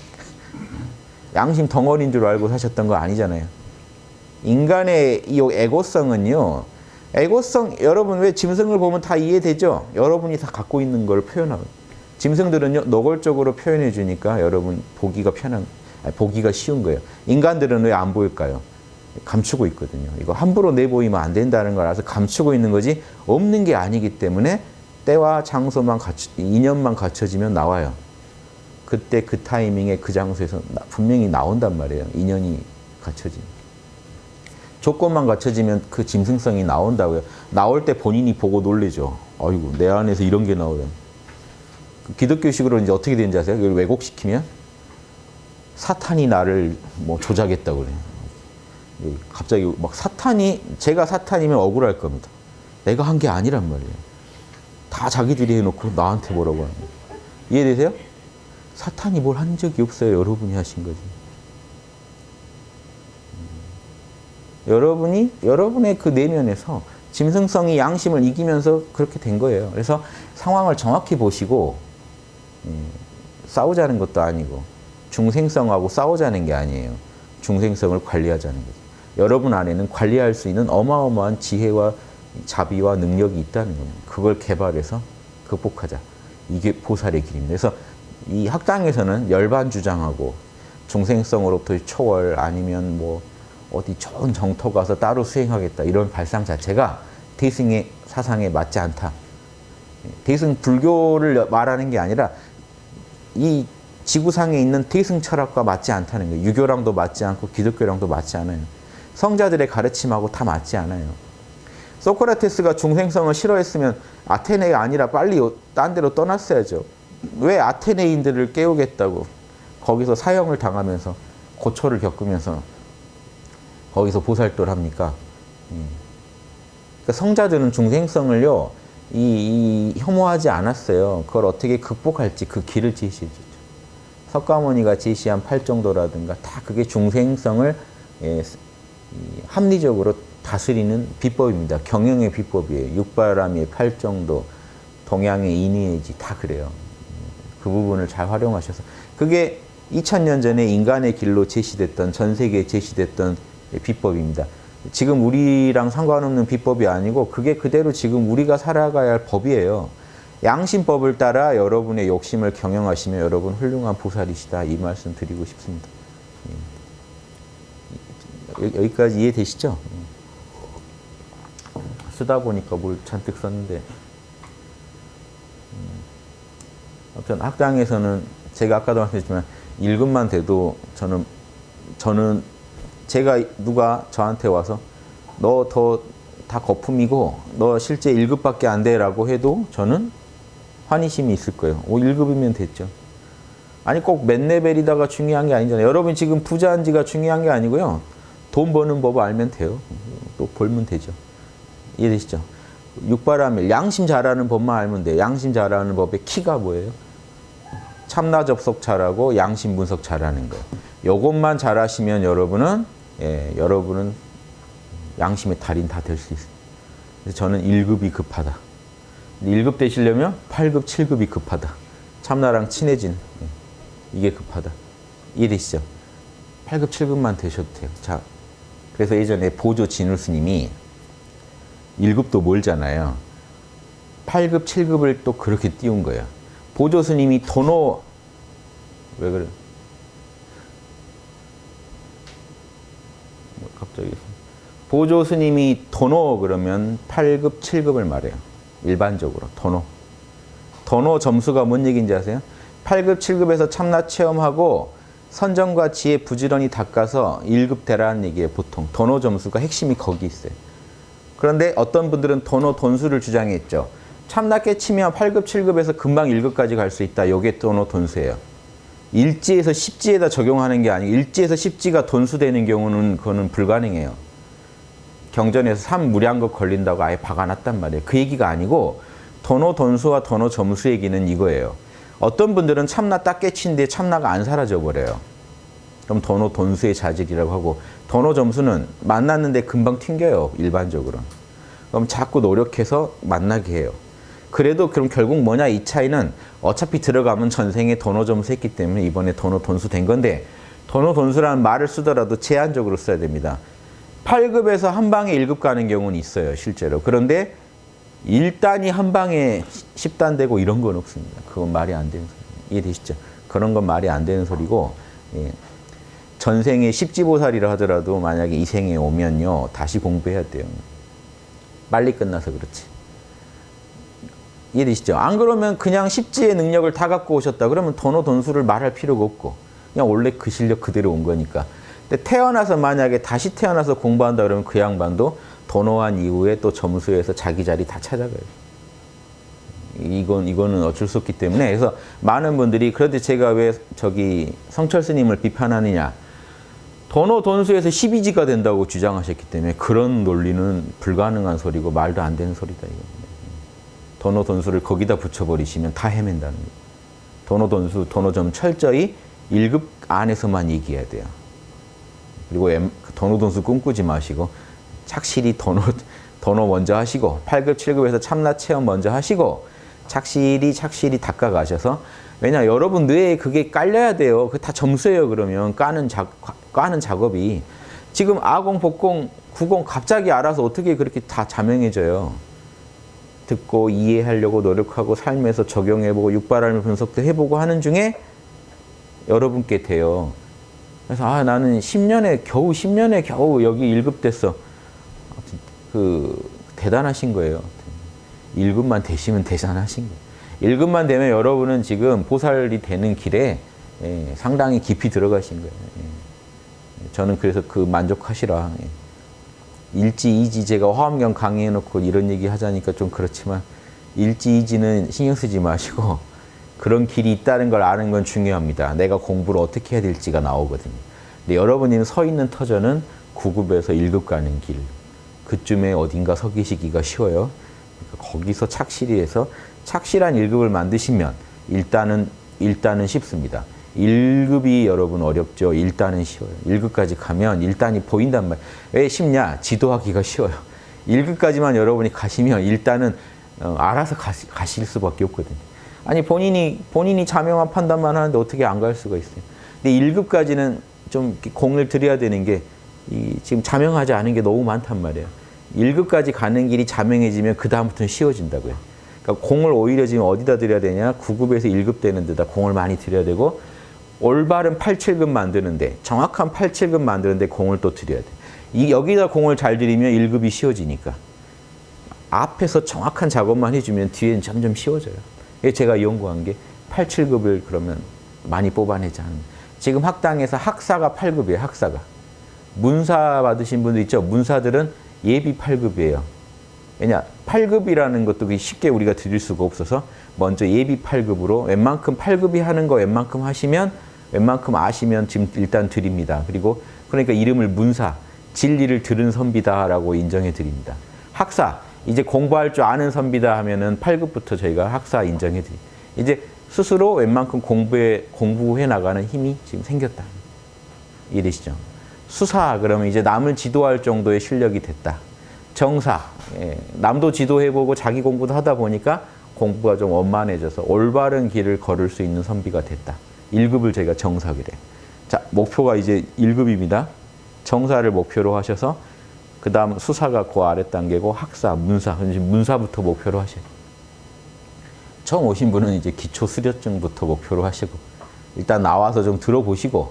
양심 덩어리인 줄 알고 사셨던 거 아니잖아요. 인간의 이 에고성은요. 에고성, 여러분 왜 짐승을 보면 다 이해되죠? 여러분이 다 갖고 있는 걸 표현하고. 짐승들은요, 노골적으로 표현해 주니까 여러분 보기가 쉬운 거예요. 인간들은 왜 안 보일까요? 감추고 있거든요. 이거 함부로 내보이면 안 된다는 걸 알아서 감추고 있는 거지 없는 게 아니기 때문에 때와 장소만 인연만 갖춰지면 나와요. 그때 그 타이밍에 그 장소에서 분명히 나온단 말이에요. 인연이 갖춰지면. 조건만 갖춰지면 그 짐승성이 나온다고요. 나올 때 본인이 보고 놀래죠. 아이고, 내 안에서 이런 게 나오려니. 기독교식으로 이제 어떻게 되는지 아세요? 이걸 왜곡시키면 사탄이 나를 뭐 조작했다고 그래요. 갑자기 막 제가 사탄이면 억울할 겁니다. 내가 한 게 아니란 말이에요. 다 자기들이 해놓고 나한테 뭐라고 하는 거예요. 이해되세요? 사탄이 뭘 한 적이 없어요. 여러분이 하신 거지. 여러분의 그 내면에서 짐승성이 양심을 이기면서 그렇게 된 거예요. 그래서 상황을 정확히 보시고 싸우자는 것도 아니고 중생성하고 싸우자는 게 아니에요. 중생성을 관리하자는 거죠. 여러분 안에는 관리할 수 있는 어마어마한 지혜와 자비와 능력이 있다는 겁니다. 그걸 개발해서 극복하자. 이게 보살의 길입니다. 그래서 이 학당에서는 열반 주장하고 중생성으로부터의 초월 아니면 뭐 어디 좋은 정토 가서 따로 수행하겠다 이런 발상 자체가 대승의 사상에 맞지 않다. 대승 불교를 말하는 게 아니라 이 지구상에 있는 대승 철학과 맞지 않다는 거예요. 유교랑도 맞지 않고 기독교랑도 맞지 않아요. 성자들의 가르침하고 다 맞지 않아요. 소크라테스가 중생성을 싫어했으면 아테네가 아니라 빨리 딴 데로 떠났어야죠. 왜 아테네인들을 깨우겠다고 거기서 사형을 당하면서 고초를 겪으면서 거기서 보살도를 합니까? 그러니까 성자들은 중생성을요 이 혐오하지 않았어요. 그걸 어떻게 극복할지 그 길을 제시해 주죠. 석가모니가 제시한 팔정도라든가 다 그게 중생성을 합리적으로 다스리는 비법입니다. 경영의 비법이에요. 육바라밀, 팔정도, 동양의 인의예지 다 그래요. 그 부분을 잘 활용하셔서 그게 2000년 전에 인간의 길로 제시됐던 전 세계에 제시됐던 비법입니다. 지금 우리랑 상관없는 비법이 아니고 그게 그대로 지금 우리가 살아가야 할 법이에요. 양심법을 따라 여러분의 욕심을 경영하시면 여러분 훌륭한 보살이시다 이 말씀 드리고 싶습니다. 여기까지 이해되시죠? 쓰다 보니까 뭘 잔뜩 썼는데 아무튼 학당에서는 제가 아까도 말씀드렸지만 1급만 돼도 저는 제가 누가 저한테 와서 너 다 거품이고 너 실제 1급밖에 안 돼라고 해도 저는 환희심이 있을 거예요. 1급이면 됐죠. 아니 꼭 몇 레벨이다가 중요한 게 아니잖아요. 여러분 지금 부자인지가 중요한 게 아니고요. 돈 버는 법 알면 돼요. 또 벌면 되죠. 이해되시죠? 육바라밀 양심 잘하는 법만 알면 돼요. 양심 잘하는 법의 키가 뭐예요? 참나 접속 잘하고 양심 분석 잘하는 거예요. 요것만 잘하시면 여러분은 양심의 달인 다 될 수 있어요. 그래서 저는 1급이 급하다. 1급 되시려면 8급, 7급이 급하다. 참나랑 친해진 이게 급하다. 이해되시죠? 8급, 7급만 되셔도 돼요. 자, 그래서 예전에 보조 진울 스님이 1급도 멀잖아요. 8급, 7급을 또 그렇게 띄운 거예요. 보조 스님이 도노 왜 그래? 갑자기 보조 스님이 도노 그러면 8급, 7급을 말해요. 일반적으로 도노 점수가 뭔 얘기인지 아세요? 8급, 7급에서 참나 체험하고 선정과 지혜 부지런히 닦아서 1급 되라는 얘기예요. 보통 도노 점수가 핵심이 거기 있어요. 그런데 어떤 분들은 도노 돈수를 주장했죠. 참나 깨치면 8급, 7급에서 금방 1급까지 갈 수 있다. 요게 도노 돈수예요. 일지에서 십지에다 적용하는 게 아니고 일지에서 십지가 돈수되는 경우는 그거는 불가능해요. 경전에서 3무량급 걸린다고 아예 박아놨단 말이에요. 그 얘기가 아니고 도노 돈수와 도노 점수 얘기는 이거예요. 어떤 분들은 참나 딱 깨치는데 참나가 안 사라져 버려요. 그럼 도노 돈수의 자질이라고 하고 도노 점수는 만났는데 금방 튕겨요. 일반적으로. 그럼 자꾸 노력해서 만나게 해요. 그래도 그럼 결국 뭐냐 이 차이는 어차피 들어가면 전생에 도노 점수 했기 때문에 이번에 도노 돈수 된 건데 도노 돈수라는 말을 쓰더라도 제한적으로 써야 됩니다. 8급에서 한 방에 1급 가는 경우는 있어요. 실제로. 그런데 1단이 한 방에 10단 되고 이런 건 없습니다. 그건 말이 안 되는 소리. 이해되시죠? 그런 건 말이 안 되는 소리고 전생에 십지보살이라 하더라도 만약에 이 생에 오면요. 다시 공부해야 돼요. 빨리 끝나서 그렇지. 이해되시죠? 안 그러면 그냥 십지의 능력을 다 갖고 오셨다. 그러면 도노 돈수를 말할 필요가 없고 그냥 원래 그 실력 그대로 온 거니까. 근데 태어나서 만약에 다시 태어나서 공부한다 그러면 그 양반도 도노한 이후에 또 점수에서 자기 자리 다 찾아가요. 이거는 어쩔 수 없기 때문에 그래서 많은 분들이 그런데 제가 왜 성철 스님을 비판하느냐. 도노 돈수에서 12지가 된다고 주장하셨기 때문에 그런 논리는 불가능한 소리고 말도 안 되는 소리다. 이거. 도노 돈수를 거기다 붙여버리시면 다 헤맨다는 거예요. 도노 돈수, 도노점 철저히 1급 안에서만 얘기해야 돼요. 그리고 도노 돈수 꿈꾸지 마시고 착실히 도노 먼저 하시고 8급, 7급에서 참나 체험 먼저 하시고 착실히 닦아가셔서 왜냐 여러분 뇌에 그게 깔려야 돼요. 그게 다 점수예요. 그러면 까는 작업이 지금 아공, 복공, 구공 갑자기 알아서 어떻게 그렇게 다 자명해져요. 듣고 이해하려고 노력하고 삶에서 적용해보고 육바라밀 분석도 해보고 하는 중에 여러분께 돼요. 그래서 나는 10년에 겨우 여기 1급 됐어. 대단하신 거예요. 1급만 되시면 대단하신 거예요. 1급만 되면 여러분은 지금 보살이 되는 길에 상당히 깊이 들어가신 거예요. 저는 그래서 만족하시라. 일지, 이지 제가 화엄경 강의해놓고 이런 얘기 하자니까 좀 그렇지만 일지, 이지는 신경 쓰지 마시고 그런 길이 있다는 걸 아는 건 중요합니다. 내가 공부를 어떻게 해야 될지가 나오거든요. 근데 여러분이 서 있는 터전은 9급에서 1급 가는 길. 그쯤에 어딘가 서 계시기가 쉬워요. 그러니까 거기서 착실히 해서 착실한 1급을 만드시면 일단은 쉽습니다. 1급이 여러분 어렵죠. 일단은 쉬워요. 1급까지 가면 일단이 보인단 말이에요. 왜 쉽냐? 지도하기가 쉬워요. 1급까지만 여러분이 가시면 일단은 알아서 가실 수밖에 없거든요. 아니 본인이 자명한 판단만 하는데 어떻게 안 갈 수가 있어요. 근데 1급까지는 좀 공을 들여야 되는 게 지금 자명하지 않은 게 너무 많단 말이에요. 1급까지 가는 길이 자명해지면 그 다음부터는 쉬워진다고요. 그러니까 공을 오히려 지금 어디다 들여야 되냐? 9급에서 1급 되는 데다 공을 많이 들여야 되고 올바른 8, 7급 만드는데 정확한 8, 7급 만드는데 공을 또 들여야 돼. 여기다 공을 잘 들이면 1급이 쉬워지니까. 앞에서 정확한 작업만 해주면 뒤에는 점점 쉬워져요. 제가 연구한 게 8, 7급을 그러면 많이 뽑아내자. 지금 학당에서 학사가 8급이에요. 학사가. 문사 받으신 분들 있죠? 문사들은 예비 8급이에요. 왜냐? 8급이라는 것도 쉽게 우리가 드릴 수가 없어서 먼저 예비 8급으로 웬만큼 8급이 하는 거 웬만큼 하시면 웬만큼 아시면 지금 일단 드립니다. 그리고 그러니까 이름을 문사, 진리를 들은 선비다라고 인정해 드립니다. 학사, 이제 공부할 줄 아는 선비다 하면은 8급부터 저희가 학사 인정해 드립니다. 이제 스스로 웬만큼 공부해 나가는 힘이 지금 생겼다. 이해되시죠? 수사, 그러면 이제 남을 지도할 정도의 실력이 됐다. 정사, 남도 지도해보고 자기 공부도 하다 보니까 공부가 좀 원만해져서 올바른 길을 걸을 수 있는 선비가 됐다. 1급을 저희가 정사기래. 자, 목표가 이제 1급입니다. 정사를 목표로 하셔서 그 다음 수사가 그 아래 단계고 학사, 문사부터 목표로 하셔요. 처음 오신 분은 이제 기초 수료증부터 목표로 하시고 일단 나와서 좀 들어보시고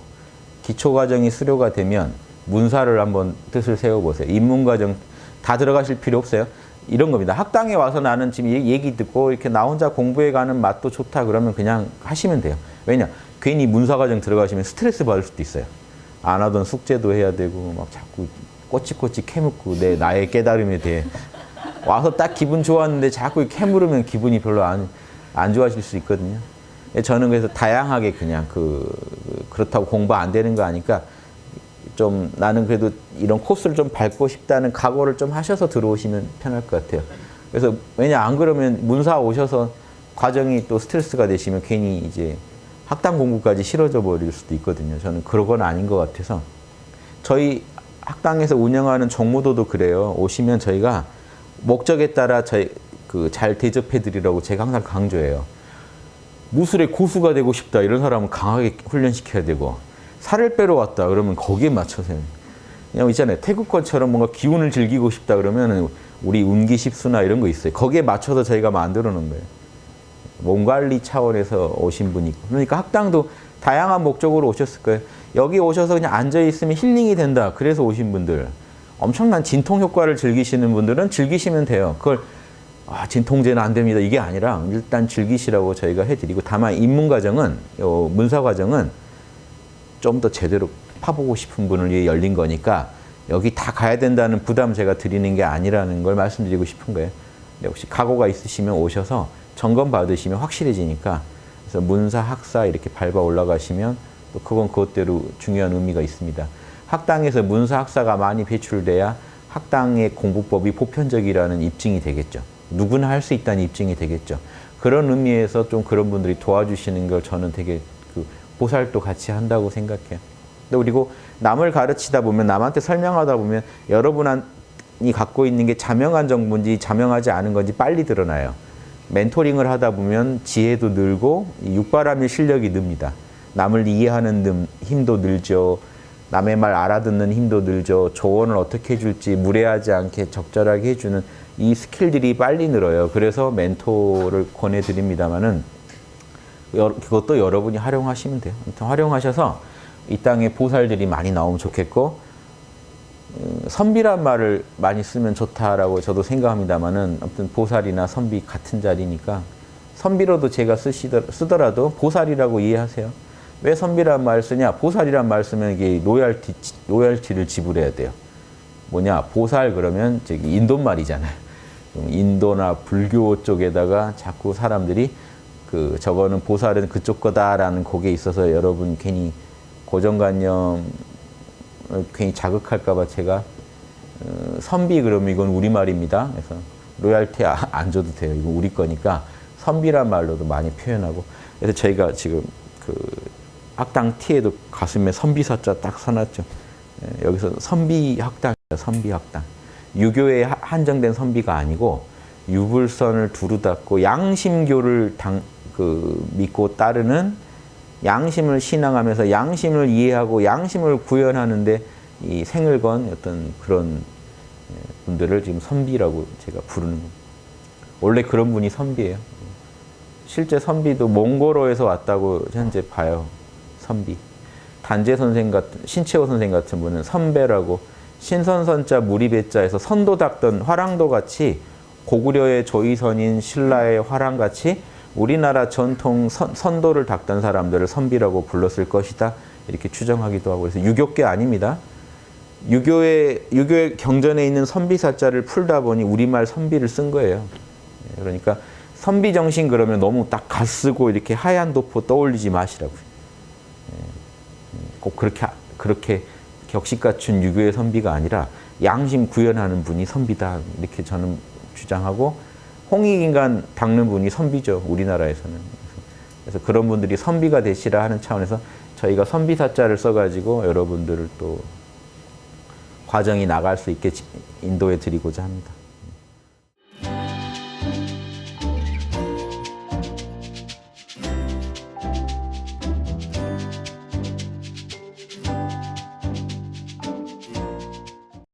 기초 과정이 수료가 되면 문사를 한번 뜻을 세워보세요. 입문과정 다 들어가실 필요 없어요. 이런 겁니다. 학당에 와서 나는 지금 얘기 듣고 이렇게 나 혼자 공부해 가는 맛도 좋다 그러면 그냥 하시면 돼요. 왜냐? 괜히 문사과정 들어가시면 스트레스 받을 수도 있어요. 안 하던 숙제도 해야 되고 막 자꾸 꼬치꼬치 캐묻고 나의 깨달음에 대해 와서 딱 기분 좋았는데 자꾸 캐물으면 기분이 별로 안 좋아질 수 있거든요. 저는 그래서 다양하게 그냥 그렇다고 공부 안 되는 거 아니까 좀 나는 그래도 이런 코스를 좀 밟고 싶다는 각오를 좀 하셔서 들어오시면 편할 것 같아요. 그래서 왜냐 안 그러면 문사 오셔서 과정이 또 스트레스가 되시면 괜히 이제 학당 공부까지 싫어져 버릴 수도 있거든요. 저는 그런 건 아닌 것 같아서 저희 학당에서 운영하는 정무도도 그래요. 오시면 저희가 목적에 따라 잘 대접해 드리라고 제가 항상 강조해요. 무술의 고수가 되고 싶다 이런 사람은 강하게 훈련시켜야 되고 살을 빼러 왔다 그러면 거기에 맞춰서 그냥 있잖아요. 태극권처럼 뭔가 기운을 즐기고 싶다 그러면 우리 운기십수나 이런 거 있어요. 거기에 맞춰서 저희가 만들어 놓은 거예요. 몸 관리 차원에서 오신 분이 있고 그러니까 학당도 다양한 목적으로 오셨을 거예요. 여기 오셔서 그냥 앉아 있으면 힐링이 된다. 그래서 오신 분들 엄청난 진통 효과를 즐기시는 분들은 즐기시면 돼요. 그걸 진통제는 안 됩니다. 이게 아니라 일단 즐기시라고 저희가 해드리고 다만 입문과정은 문사과정은 좀 더 제대로 파보고 싶은 분을 위해 열린 거니까 여기 다 가야 된다는 부담 제가 드리는 게 아니라는 걸 말씀드리고 싶은 거예요. 혹시 각오가 있으시면 오셔서 점검 받으시면 확실해지니까 그래서 문사, 학사 이렇게 밟아 올라가시면 또 그건 그것대로 중요한 의미가 있습니다. 학당에서 문사, 학사가 많이 배출돼야 학당의 공부법이 보편적이라는 입증이 되겠죠. 누구나 할 수 있다는 입증이 되겠죠. 그런 의미에서 좀 그런 분들이 도와주시는 걸 저는 되게 보살도 같이 한다고 생각해요. 그리고 남을 가르치다 보면 남한테 설명하다 보면 여러분이 갖고 있는 게 자명한 정보인지 자명하지 않은 건지 빨리 드러나요. 멘토링을 하다 보면 지혜도 늘고 육바람의 실력이 늡니다. 남을 이해하는 힘도 늘죠. 남의 말 알아듣는 힘도 늘죠. 조언을 어떻게 해줄지 무례하지 않게 적절하게 해주는 이 스킬들이 빨리 늘어요. 그래서 멘토를 권해드립니다마는 그것도 여러분이 활용하시면 돼요. 아무튼 활용하셔서 이 땅에 보살들이 많이 나오면 좋겠고 선비란 말을 많이 쓰면 좋다라고 저도 생각합니다마는 아무튼 보살이나 선비 같은 자리니까 선비로도 제가 쓰더라도 보살이라고 이해하세요. 왜 선비란 말 쓰냐? 보살이란 말 쓰면 이게 로열티를 지불해야 돼요. 뭐냐? 보살 그러면 저기 인도 말이잖아요. 인도나 불교 쪽에다가 자꾸 사람들이 저거는 보살은 그쪽 거다라는 곡에 있어서 여러분 괜히 고정관념을 괜히 자극할까봐 제가 선비 그러면 이건 우리말입니다. 그래서 로얄티 안 줘도 돼요. 이거 우리 거니까 선비란 말로도 많이 표현하고. 그래서 저희가 지금 그 학당 티에도 가슴에 선비사자 딱 써놨죠. 여기서 선비학당이에요. 선비학당. 유교에 한정된 선비가 아니고 유불선을 두루 닫고 양심교를 믿고 따르는, 양심을 신앙하면서 양심을 이해하고 양심을 구현하는데 이 생을 건 어떤 그런 분들을 지금 선비라고 제가 부르는 겁니다. 원래 그런 분이 선비예요. 실제 선비도 몽고로에서 왔다고 현재 봐요. 선비. 단재 선생 같은, 신채호 선생 같은 분은 선배라고, 신선선자 무리배자에서 선도 닦던 화랑도 같이, 고구려의 조이선인 신라의 화랑같이 우리나라 전통 선도를 닦던 사람들을 선비라고 불렀을 것이다. 이렇게 추정하기도 하고. 그래서 유교계 아닙니다. 유교의 경전에 있는 선비사자를 풀다 보니 우리말 선비를 쓴 거예요. 그러니까 선비 정신 그러면 너무 딱 갓쓰고 이렇게 하얀 도포 떠올리지 마시라고요. 꼭 그렇게 격식 갖춘 유교의 선비가 아니라 양심 구현하는 분이 선비다. 이렇게 저는 주장하고, 홍익인간 닦는 분이 선비죠. 우리나라에서는. 그래서 그런 분들이 선비가 되시라 하는 차원에서 저희가 선비사자를 써가지고 여러분들을 또 과정이 나갈 수 있게 인도해 드리고자 합니다.